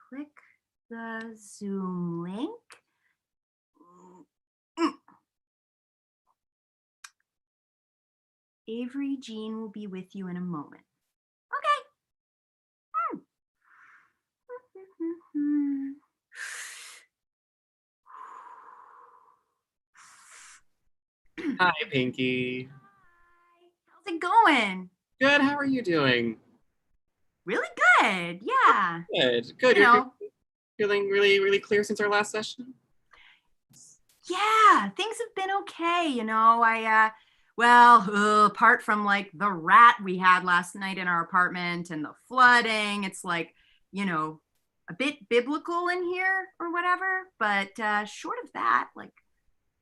click the Zoom link. Avery Jean will be with you in a moment. Okay. Hi, Pinky. How's it going? Good. How are you doing? Really good. Yeah. Good. Good. You You're know, feeling really, really clear since our last session? yeah, things have been okay. Apart from like the rat we had last night in our apartment and the flooding, it's like, a bit biblical in here or whatever. But short of that, like,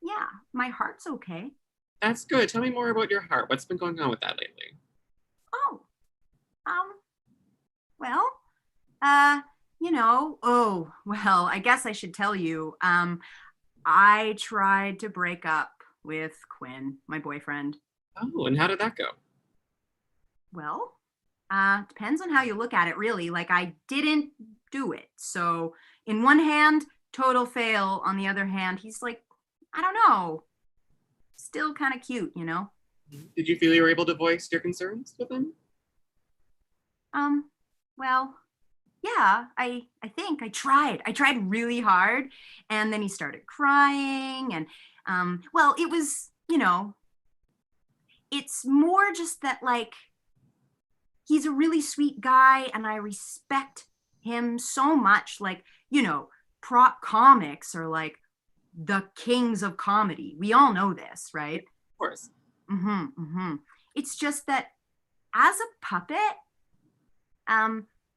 yeah, my heart's okay. That's good. Tell me more about your heart. What's been going on with that lately? Oh, um, well, uh, I guess I should tell you. I tried to break up with Quinn, my boyfriend. Oh, and how did that go? Well, depends on how you look at it, really. Like, I didn't do it. So, in one hand, total fail. On the other hand, he's like, I don't know, still kind of cute, you know? Did you feel you were able to voice your concerns with him? Well, yeah, I think I tried. I tried really hard, and then he started crying, and it was, it's more just that, like, he's a really sweet guy and I respect him so much. Like, prop comics are like the kings of comedy. We all know this, right? Of course. It's just that as a puppet,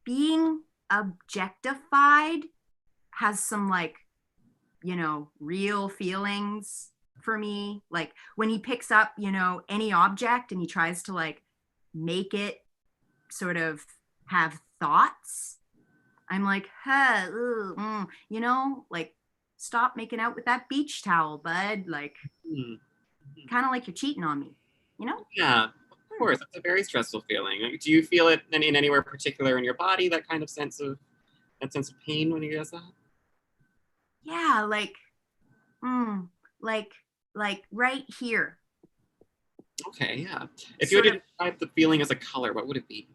being objectified has some, like, real feelings for me. Like when he picks up, any object and he tries to like make it sort of have thoughts, I'm like, huh, like, stop making out with that beach towel, bud. Like, kind of like you're cheating on me, Yeah, of course. That's a very stressful feeling. Like, do you feel it in anywhere particular in your body? That kind of sense of pain when he does that? Yeah, like, like, right here. Okay, yeah. If you were to describe the feeling as a color, what would it be?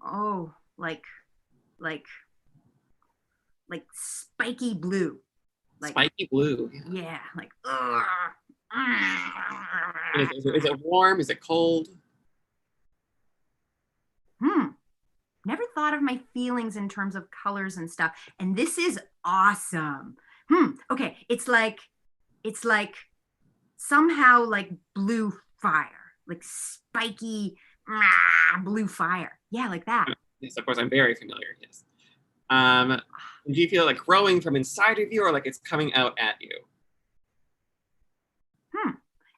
Oh, like spiky blue. Like, spiky blue. Yeah, like, Is it warm? Is it cold? Never thought of my feelings in terms of colors and stuff. And this is awesome. Okay, it's like somehow like blue fire, like spiky blue fire. Yeah, like that. Yes, of course, I'm very familiar. Yes. Do you feel like growing from inside of you, or like it's coming out at you?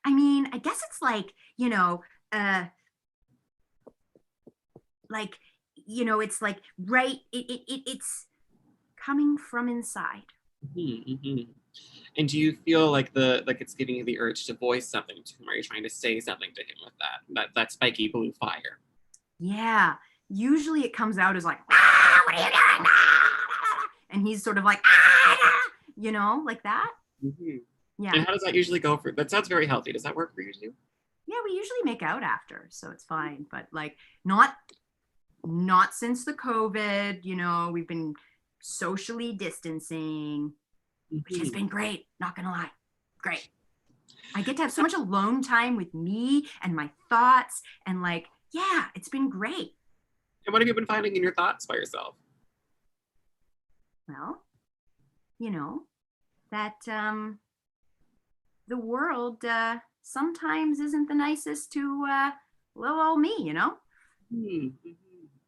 I mean, I guess it's like, it's like it's coming from inside. And do you feel like it's giving you the urge to voice something to him? Are you trying to say something to him with that spiky blue fire? Yeah, usually it comes out as like, what are you doing? And he's sort of like, like that. Yeah. And how does that usually go for? That sounds very healthy. Does that work for you too? Yeah, we usually make out after, so it's fine. But like, not since the COVID. We've been socially distancing, which has been great. Not gonna lie, great. I get to have so much alone time with me and my thoughts, and like, yeah, it's been great. And what have you been finding in your thoughts by yourself? Well, that the world sometimes isn't the nicest to little old me,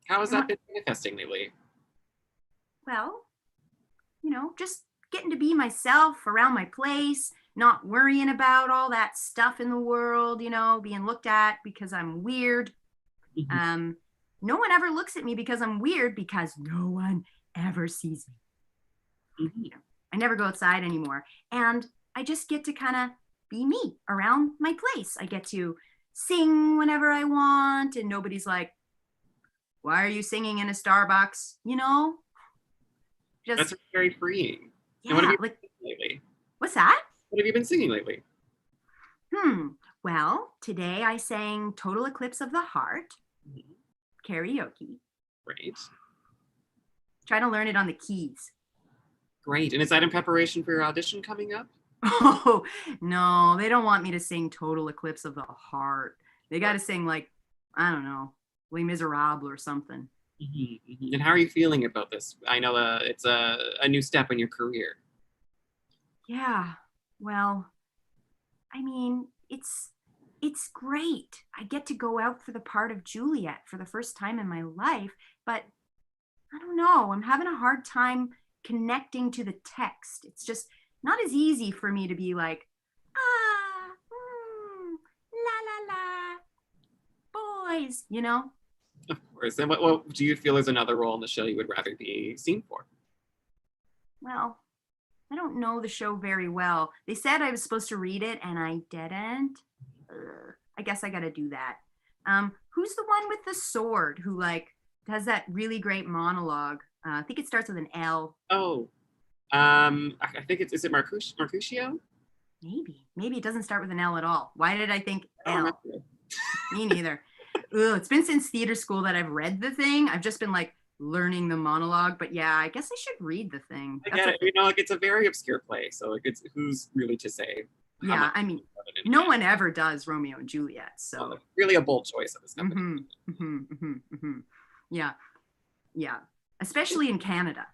How has that been manifesting lately? Well, just getting to be myself around my place, not worrying about all that stuff in the world, being looked at because I'm weird. No one ever looks at me because I'm weird, because no one ever sees me. I never go outside anymore. And I just get to kind of be me around my place. I get to sing whenever I want, and nobody's like, why are you singing in a Starbucks? Just, That's very freeing. And what have yeah, you like, been singing lately? what's that? What have you been singing lately? Well, today I sang Total Eclipse of the Heart, Mhm. karaoke, Great. trying to learn it on the keys. Great. And is that in preparation for your audition coming up? Oh, no, they don't want me to sing Total Eclipse of the Heart. They got to sing, like, I don't know, Les Miserables or something. And how are you feeling about this? I know it's a new step in your career. Yeah, well, I mean, it's great. I get to go out for the part of Juliet for the first time in my life, but I don't know. I'm having a hard time connecting to the text. It's just not as easy for me to be like, ah, la la la, boys, you know? Of course. And what do you feel is another role in the show you would rather be seen for? Well, I don't know the show very well. They said I was supposed to read it and I didn't. I guess I got to do that. Who's the one with the sword who like has that really great monologue? I think it starts with an L. Oh, I think is it Mercutio? Maybe it doesn't start with an L at all. Why did I think I don't L? remember. Me neither. Ugh, it's been since theater school that I've read the thing. I've just been like learning the monologue, but yeah, I guess I should read the thing. I That's get a, it. You know, like it's a very obscure play, so like it's who's really to say how yeah, much I mean, of it in no it. one ever does Romeo and Juliet, so Really a bold choice of this company. yeah, yeah, especially in Canada.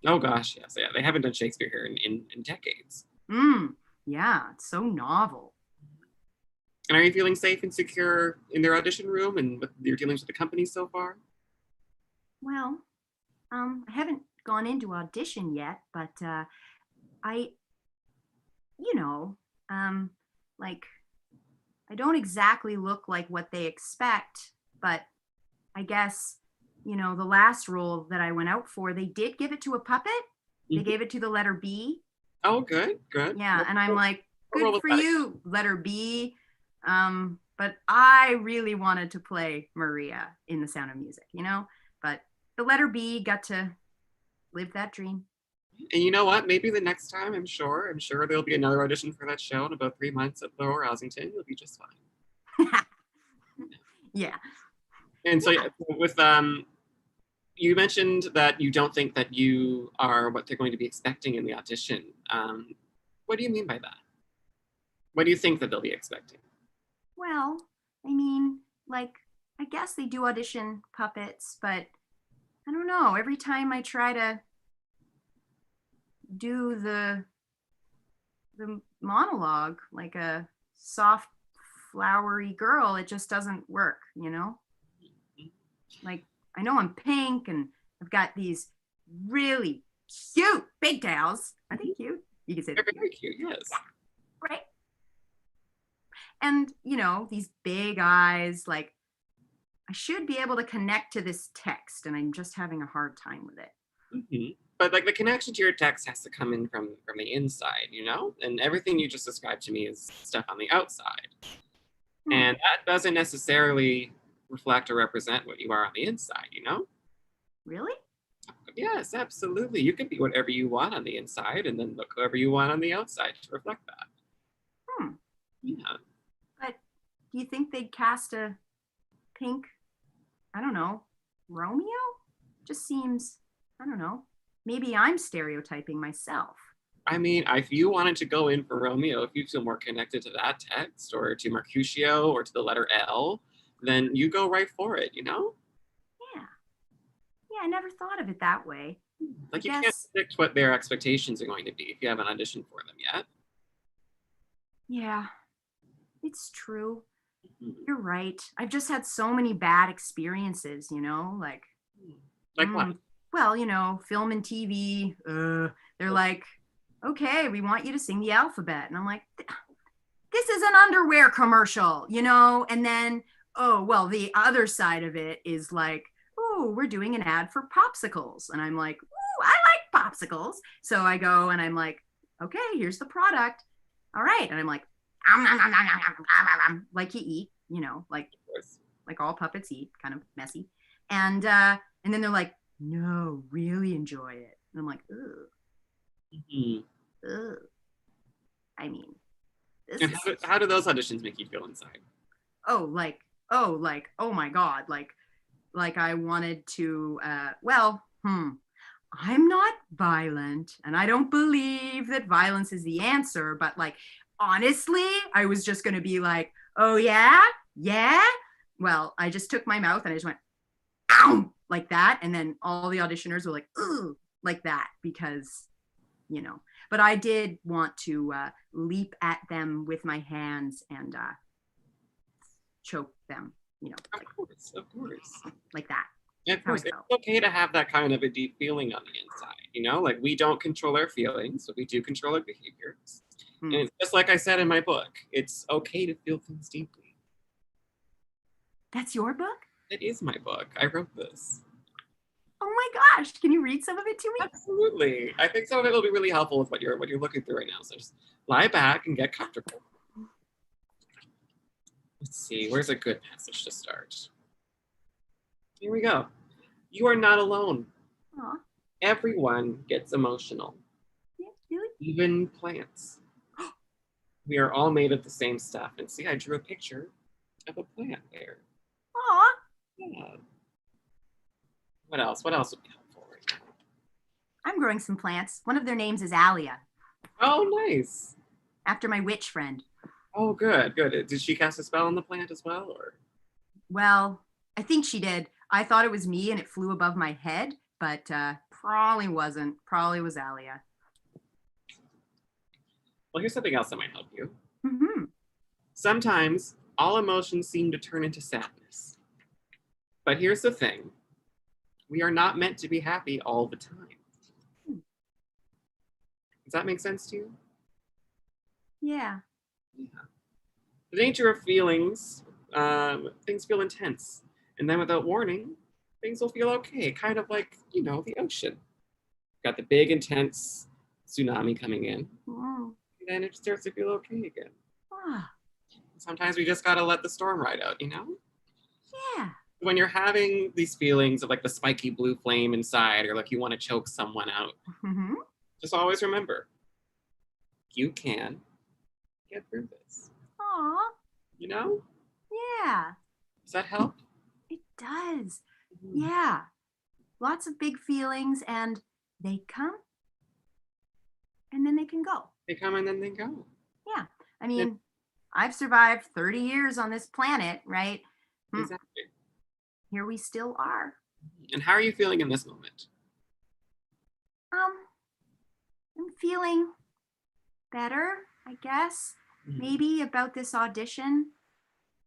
Oh gosh, yes, yeah. They haven't done Shakespeare here in decades. Yeah, it's so novel. And are you feeling safe and secure in their audition room and with your dealings with the company so far? Well, I haven't gone into audition yet, but I, you know, um, like I don't exactly look like what they expect, but I guess, the last role that I went out for, they did give it to a puppet. They Mhm. gave it to the letter B. Oh, good, good. Yeah, and I'm like, What role good was for that? you, letter B. But I really wanted to play Maria in The Sound of Music. But the letter B got to live that dream. And you know what? Maybe the next time, I'm sure there'll be another audition for that show in about 3 months at Lower Housington. You'll be just fine. Yeah. And so Yeah. yeah, with you mentioned that you don't think that you are what they're going to be expecting in the audition. What do you mean by that? What do you think that they'll be expecting? Well, I mean, like, I guess they do audition puppets, but I don't know. Every time I try to do the monologue like a soft, flowery girl, it just doesn't work. Like, I know I'm pink and I've got these really cute pigtails. Are they cute? You can say They're they're very cute. cute, yes. Right. And, these big eyes, like, I should be able to connect to this text, and I'm just having a hard time with it. But like the connection to your text has to come in from the inside, you know? And everything you just described to me is stuff on the outside. Hmm. And that doesn't necessarily reflect or represent what you are on the inside, you know? Really? Yes, absolutely. You can be whatever you want on the inside and then look whoever you want on the outside to reflect that. Hmm. Yeah. But do you think they'd cast a pink, I don't know, Romeo? Just seems, I don't know. Maybe I'm stereotyping myself. I mean, if you wanted to go in for Romeo, if you feel more connected to that text or to Mercutio or to the letter L, then you go right for it, you know? Yeah. Yeah, I never thought of it that way. I Like you can't guess, predict what their expectations are going to be if you haven't auditioned for them yet. yeah, it's true. Mhm. You're right. I've just had so many bad experiences, like, Like what? well, film and TV. They're like, okay, we want you to sing the alphabet. And I'm like, this is an underwear commercial. And then, oh, well, the other side of it is like, oh, we're doing an ad for popsicles. And I'm like, oh, I like popsicles. So I go and I'm like, okay, here's the product. All right. And I'm like, like you eat, like all puppets eat, kind of messy. And then they're like, no, really enjoy it. And I'm like, ugh, Mhm. ugh. I mean, this And is how do those auditions make you feel inside? oh my God, like I wanted to, I'm not violent and I don't believe that violence is the answer, but like, honestly, I was just going to be like, oh yeah, yeah. Well, I just took my mouth and I just went, ow, like that. And then all the auditioners were like, ooh, like that, because, but I did want to leap at them with my hands and choke them, Of course, of course. like that. And of How I course, it's felt. okay to have that kind of a deep feeling on the inside, like we don't control our feelings, but we do control our behaviors. And it's just like I said in my book, it's okay to feel things deeply. That's your book? It is my book. I wrote this. Oh my gosh, can you read some of it to me? Absolutely. I think some of it will be really helpful with what you're looking through right now. So just lie back and get comfortable. Let's see, where's a good passage to start? Here we go. You are not alone. Aw, Everyone gets emotional, yeah, really? even plants. We are all made of the same stuff. And see, I drew a picture of a plant there. Aw, Yeah. What else? What else would be helpful right now? I'm growing some plants. One of their names is Alia, Oh, nice. after my witch friend. Oh, good, good. Did she cast a spell on the plant as well, or? Well, I think she did. I thought it was me and it flew above my head, but probably wasn't. Probably was Alia. Well, here's something else that might help you. Mm-hmm. Sometimes all emotions seem to turn into sadness. But here's the thing. We are not meant to be happy all the time. Does that make sense to you? Yeah. Yeah. The nature of feelings, things feel intense. And then without warning, things will feel okay. Kind of like, the ocean. Got the big, intense tsunami coming in. Mm. And then it starts to feel okay again. Ah, Sometimes we just got to let the storm ride out, yeah. When you're having these feelings of like the spiky blue flame inside or like you want to choke someone out, Mm-hmm. just always remember, you can get through this. Aw, yeah. Does that help? It does. Mm-hmm. Yeah. Lots of big feelings, and they come and then they can go. They come and then they go. Yeah. I mean, I've survived 30 years on this planet, right? Exactly. Here we still are. And how are you feeling in this moment? I'm feeling better, I guess. Maybe about this audition.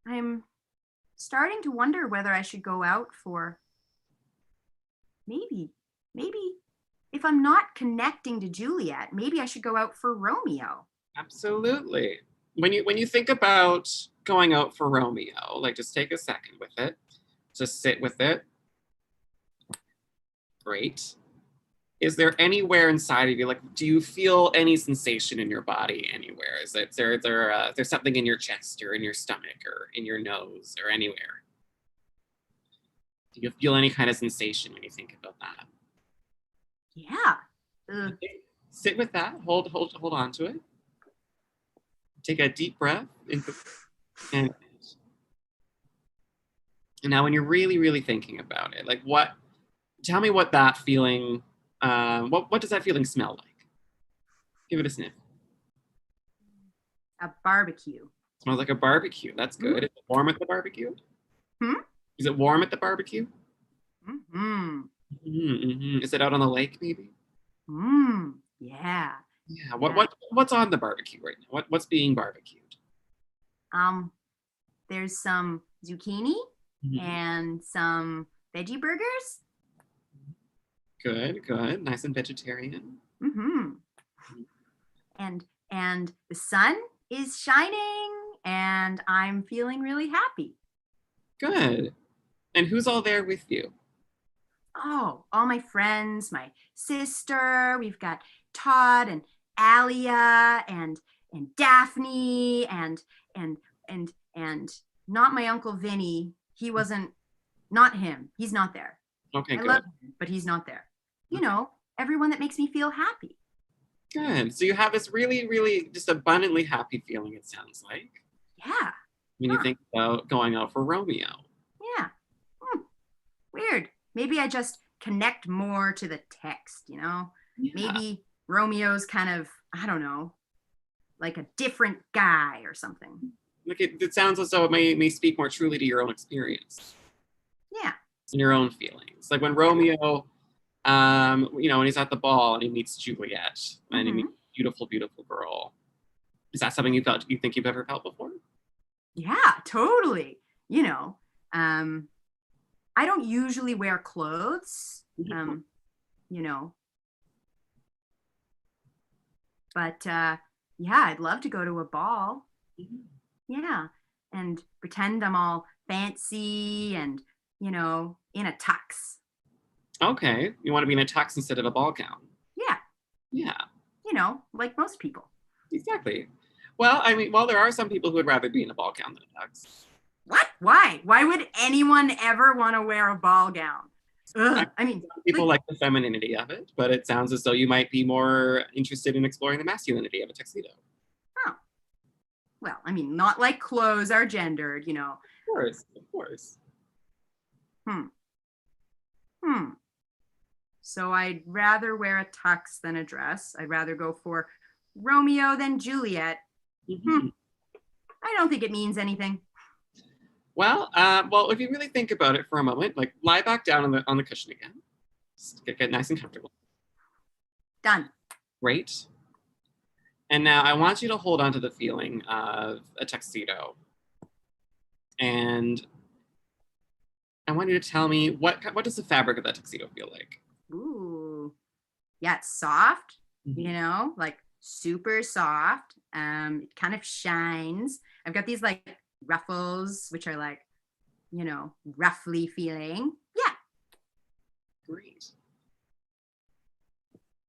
I'm starting to wonder whether I should go out for maybe if I'm not connecting to Juliet, maybe I should go out for Romeo. Absolutely. When you think about going out for Romeo, like just take a second with it. Just sit with it. Great. Is there anywhere inside of you, like, do you feel any sensation in your body anywhere? Is there something in your chest or in your stomach or in your nose or anywhere? Do you feel any kind of sensation when you think about that? Yeah. Sit with that. Hold on to it. Take a deep breath and now when you're really, really thinking about it, like tell me what that feeling, what does that feeling smell like? Give it a sniff. A barbecue. Smells like a barbecue. That's good. Is it warm at the barbecue? Is it warm at the barbecue? Mm-hmm. Mm-hmm. Is it out on the lake, maybe? Yeah. Yeah. What's on the barbecue right now? What's being barbecued? There's some zucchini and some veggie burgers. Good, good. Nice and vegetarian. And the sun is shining and I'm feeling really happy. Good. And who's all there with you? Oh, all my friends, my sister, we've got Todd and Alia and Daphne and not my Uncle Vinny. He wasn't, not him. He's not there. Okay, I good. love him, but he's not there. everyone that makes me feel happy. Good. So you have this really, really just abundantly happy feeling, it sounds like, Yeah. when you think about going out for Romeo. Yeah. Weird. Maybe I just connect more to the text, Yeah. Maybe Romeo's kind of, I don't know, like a different guy or something. Like it sounds as though it may speak more truly to your own experience. Yeah. And your own feelings. Like when Romeo, when he's at the ball and he meets Juliet and he meets a beautiful, beautiful girl. Is that something you think you've ever felt before? Yeah, totally. I don't usually wear clothes, but yeah, I'd love to go to a ball. Yeah, and pretend I'm all fancy and, in a tux. Okay, you want to be in a tux instead of a ball gown. Yeah. Yeah. Like most people. Exactly. Well, there are some people who would rather be in a ball gown than a tux. What? Why? Why would anyone ever want to wear a ball gown? Ugh. People like the femininity of it, but it sounds as though you might be more interested in exploring the masculinity of a tuxedo. Oh. Well, not like clothes are gendered, Of course. So I'd rather wear a tux than a dress. I'd rather go for Romeo than Juliet. I don't think it means anything. Well, if you really think about it for a moment, like lie back down on the cushion again. Just get nice and comfortable. Done. Great. And now I want you to hold on to the feeling of a tuxedo. And I want you to tell me what does the fabric of that tuxedo feel like? Ooh. Yeah, it's soft, like super soft. It kind of shines. I've got these like ruffles, which are like, roughly feeling. Yeah. Great.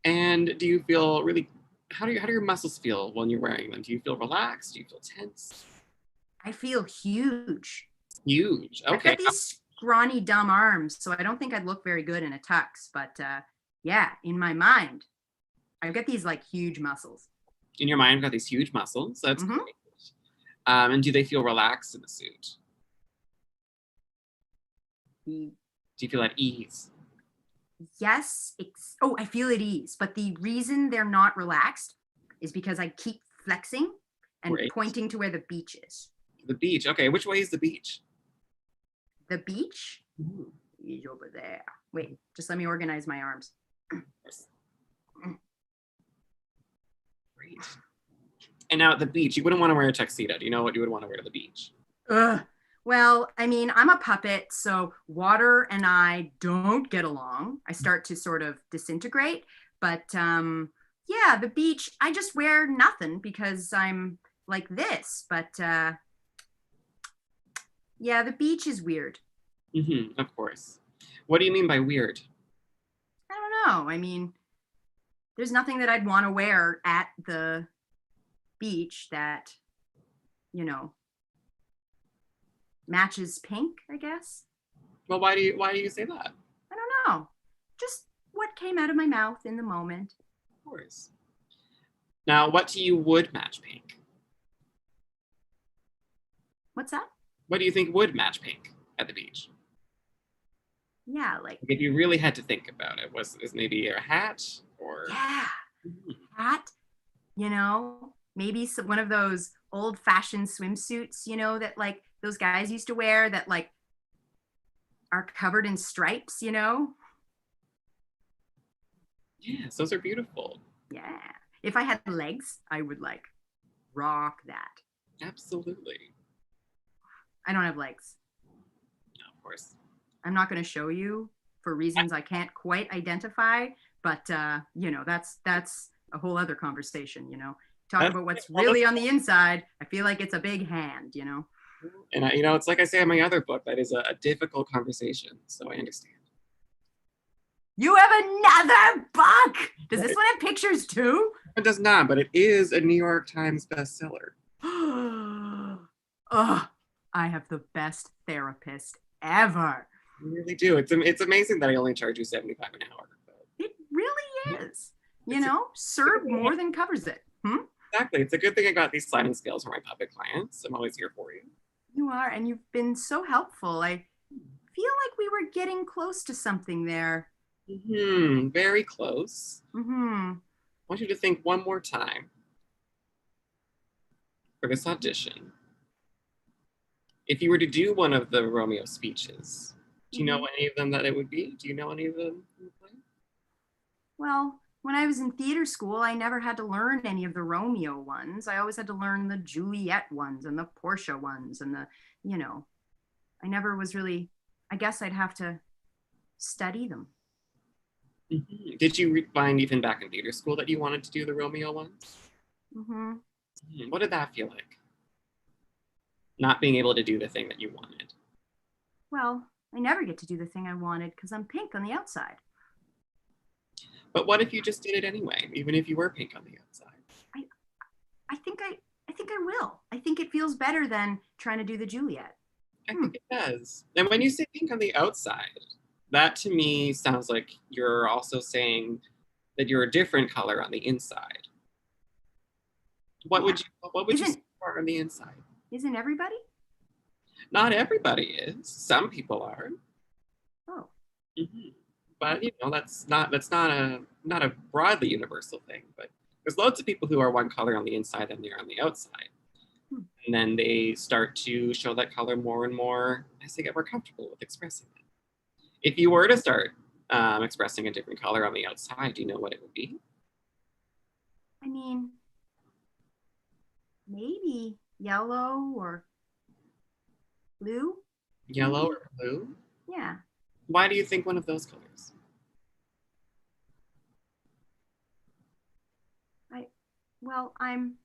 And do you feel really, how do your muscles feel when you're wearing them? Do you feel relaxed? Do you feel tense? I feel huge. Huge. Okay. I've got these scrawny, dumb arms, so I don't think I'd look very good in a tux. But yeah, in my mind, I've got these like huge muscles. In your mind, you've got these huge muscles. That's great. And do they feel relaxed in the suit? Do you feel at ease? Yes. I feel at ease. But the reason they're not relaxed is because I keep flexing and pointing to where the beach is. The beach. Okay. Which way is the beach? The beach is over there. Wait, just let me organize my arms. Great. And now at the beach, you wouldn't want to wear a tuxedo. Do you know what you would want to wear to the beach? Well, I'm a puppet, so water and I don't get along. I start to sort of disintegrate. But yeah, the beach, I just wear nothing because I'm like this. But yeah, the beach is weird. Of course. What do you mean by weird? I don't know. There's nothing that I'd want to wear at the beach that, matches pink, I guess. Well, why do you say that? I don't know. Just what came out of my mouth in the moment. Of course. Now, what to you would match pink? What's that? What do you think would match pink at the beach? Yeah, like if you really had to think about it, is maybe a hat or hat? Maybe one of those old-fashioned swimsuits, that like those guys used to wear that like are covered in stripes, Yes, those are beautiful. Yeah. If I had legs, I would like rock that. Absolutely. I don't have legs. No, of course. I'm not going to show you for reasons I can't quite identify, but that's a whole other conversation, Talk about what's really on the inside. I feel like it's a big hand, And it's like I say in my other book, that is a difficult conversation, so I understand. You have another book. Does this one have pictures too? It does not, but it is a New York Times bestseller. Oh, I have the best therapist ever. You really do. It's amazing that I only charge you $75 an hour. It really is. You know, serve more than covers it. Exactly. It's a good thing I got these sliding scales for my puppet clients. I'm always here for you. You are, and you've been so helpful. I feel like we were getting close to something there. Very close. Mm-hmm. I want you to think one more time for this audition. If you were to do one of the Romeo speeches, do you know any of them that it would be? Do you know any of them? Well, when I was in theater school, I never had to learn any of the Romeo ones. I always had to learn the Juliet ones and the Portia ones and the, you know, I never was really, I guess I'd have to study them. Did you find even back in theater school that you wanted to do the Romeo ones? What did that feel like? Not being able to do the thing that you wanted. Well, I never get to do the thing I wanted because I'm pink on the outside. But what if you just did it anyway, even if you were pink on the outside? I think I will. I think it feels better than trying to do the Juliet. I think it does. And when you say pink on the outside, that to me sounds like you're also saying that you're a different color on the inside. What would you say on the inside? Isn't everybody? Not everybody is. Some people are. Oh. But you know, that's not a broadly universal thing. But there's loads of people who are one color on the inside than they are on the outside. And then they start to show that color more and more as they get more comfortable with expressing it. If you were to start expressing a different color on the outside, do you know what it would be? I mean, maybe yellow or blue. Yellow or blue? Yeah. Why do you think one of those colors? I'm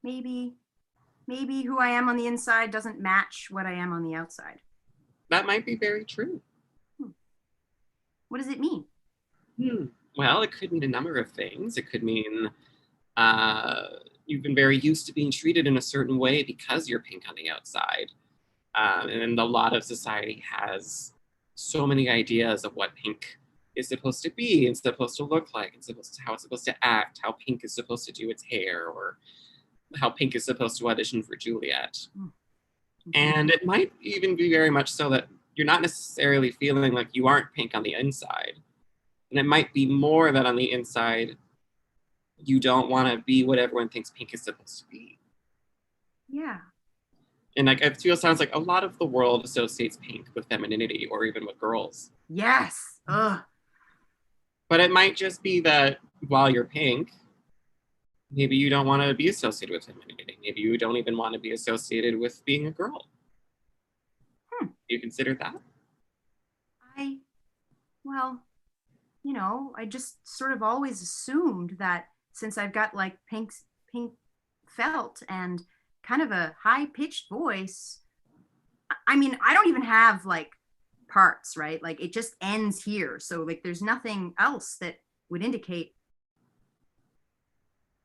maybe who I am on the inside doesn't match what I am on the outside. That might be very true. What does it mean? Well, it could mean a number of things. It could mean you've been very used to being treated in a certain way because you're pink on the outside. And a lot of society has so many ideas of what pink is supposed to be and supposed to look like and how it's supposed to act, how pink is supposed to do its hair, or how pink is supposed to audition for Juliet. And it might even be very much so that you're not necessarily feeling like you aren't pink on the inside. And it might be more that on the inside, you don't want to be what everyone thinks pink is supposed to be. Yeah. And like it sounds like a lot of the world associates pink with femininity or even with girls. Yes. Ugh. But it might just be that while you're pink, maybe you don't want to be associated with femininity. Maybe you don't even want to be associated with being a girl. Do you consider that? I just sort of always assumed that since I've got like pink felt and kind of a high-pitched voice, I mean, I don't even have like parts, right? Like it just ends here. So like there's nothing else that would indicate.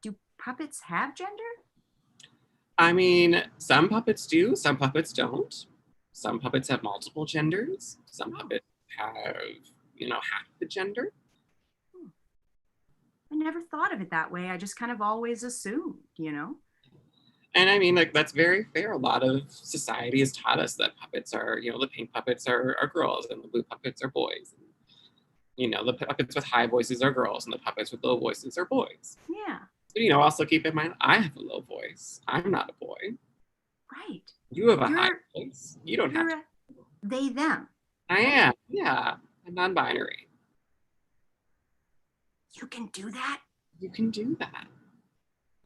Do puppets have gender? I mean, some puppets do, some puppets don't. Some puppets have multiple genders. Some puppets have, half the gender. I never thought of it that way. I just kind of always assumed, And I mean, like, that's very fair. A lot of society has taught us that puppets are, the pink puppets are girls and the blue puppets are boys. And, the puppets with high voices are girls and the puppets with low voices are boys. Yeah. But, also keep in mind, I have a low voice. I'm not a boy. Right. You have a high voice. You don't have to. They, them. I am. Yeah. I'm non-binary. You can do that? You can do that.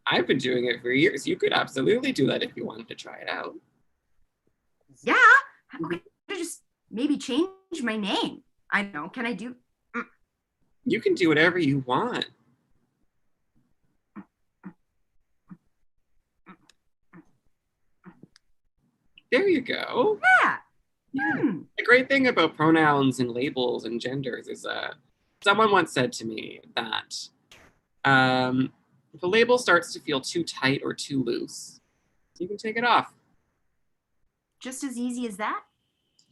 I've been doing it for years. You could absolutely do that if you wanted to try it out. Yeah. I could just maybe change my name. I don't know. Can I do? You can do whatever you want. There you go. Yeah. The great thing about pronouns and labels and genders is someone once said to me that if a label starts to feel too tight or too loose, you can take it off. Just as easy as that?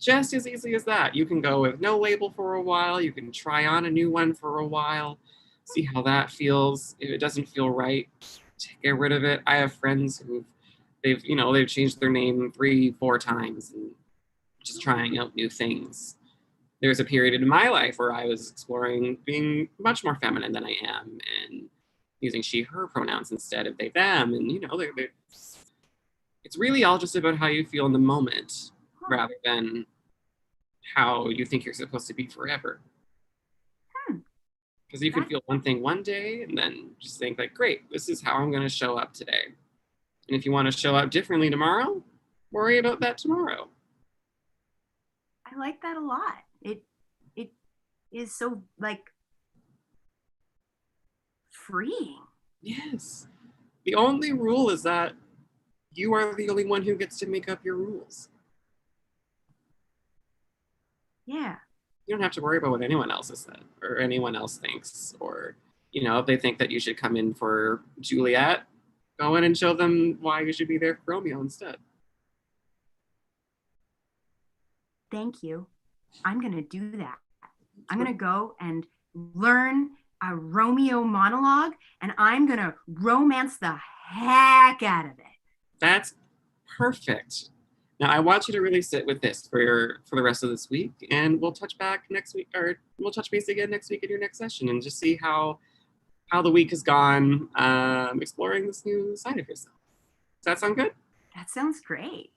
just as easy as that. You can go with no label for a while. You can try on a new one for a while, see how that feels. If it doesn't feel right, get rid of it. I have friends who they've changed their name 3-4 times and just trying out new things. There's a period in my life where I was exploring being much more feminine than I am and using she, her pronouns instead of they, them. And, it's really all just about how you feel in the moment rather than how you think you're supposed to be forever. Because you can feel one thing one day and then just think like, great, this is how I'm going to show up today. And if you want to show up differently tomorrow, worry about that tomorrow. I like that a lot. It is so like freeing. Yes. The only rule is that you are the only one who gets to make up your rules. Yeah. You don't have to worry about what anyone else has said or anyone else thinks, or, if they think that you should come in for Juliet, go in and show them why you should be there for Romeo instead. Thank you. I'm going to do that. I'm going to go and learn a Romeo monologue, and I'm going to romance the heck out of it. That's perfect. Now I want you to really sit with this for the rest of this week, and we'll touch back next week, or we'll touch base again next week in your next session, and just see how the week has gone, exploring this new side of yourself. Does that sound good? That sounds great.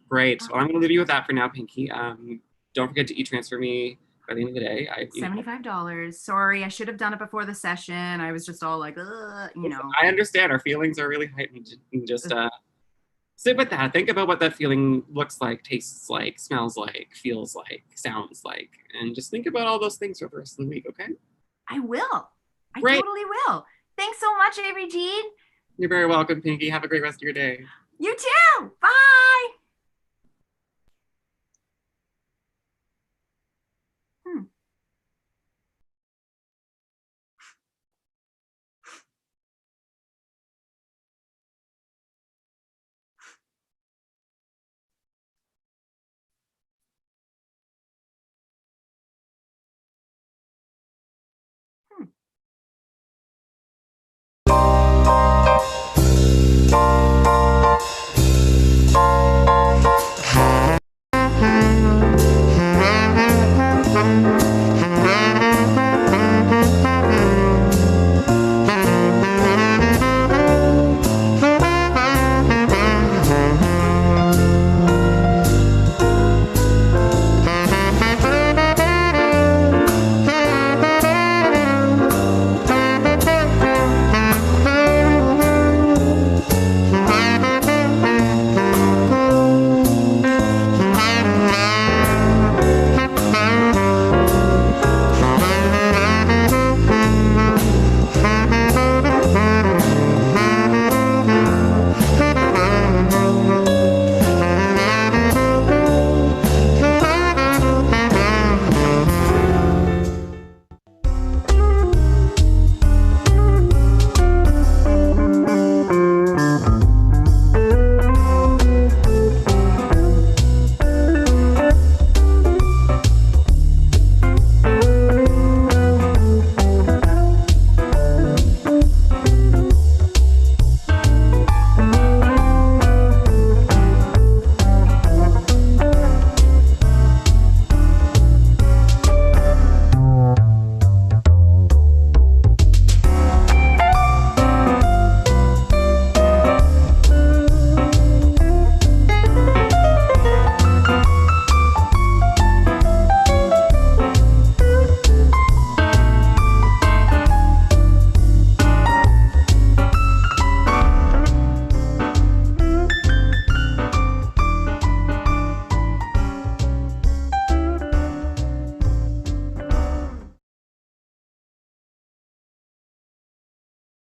Great. Well, I'm going to leave you with that for now, Pinky. Don't forget to e-transfer me by the end of the day. $75. Sorry, I should have done it before the session. I was just all like, I understand. Our feelings are really heightened. Just sit with that. Think about what that feeling looks like, tastes like, smells like, feels like, sounds like, and just think about all those things for the rest of the week, okay? I will. I Great. totally will. Thanks so much, Avery Jean. You're very welcome, Pinky. Have a great rest of your day. You too. Bye.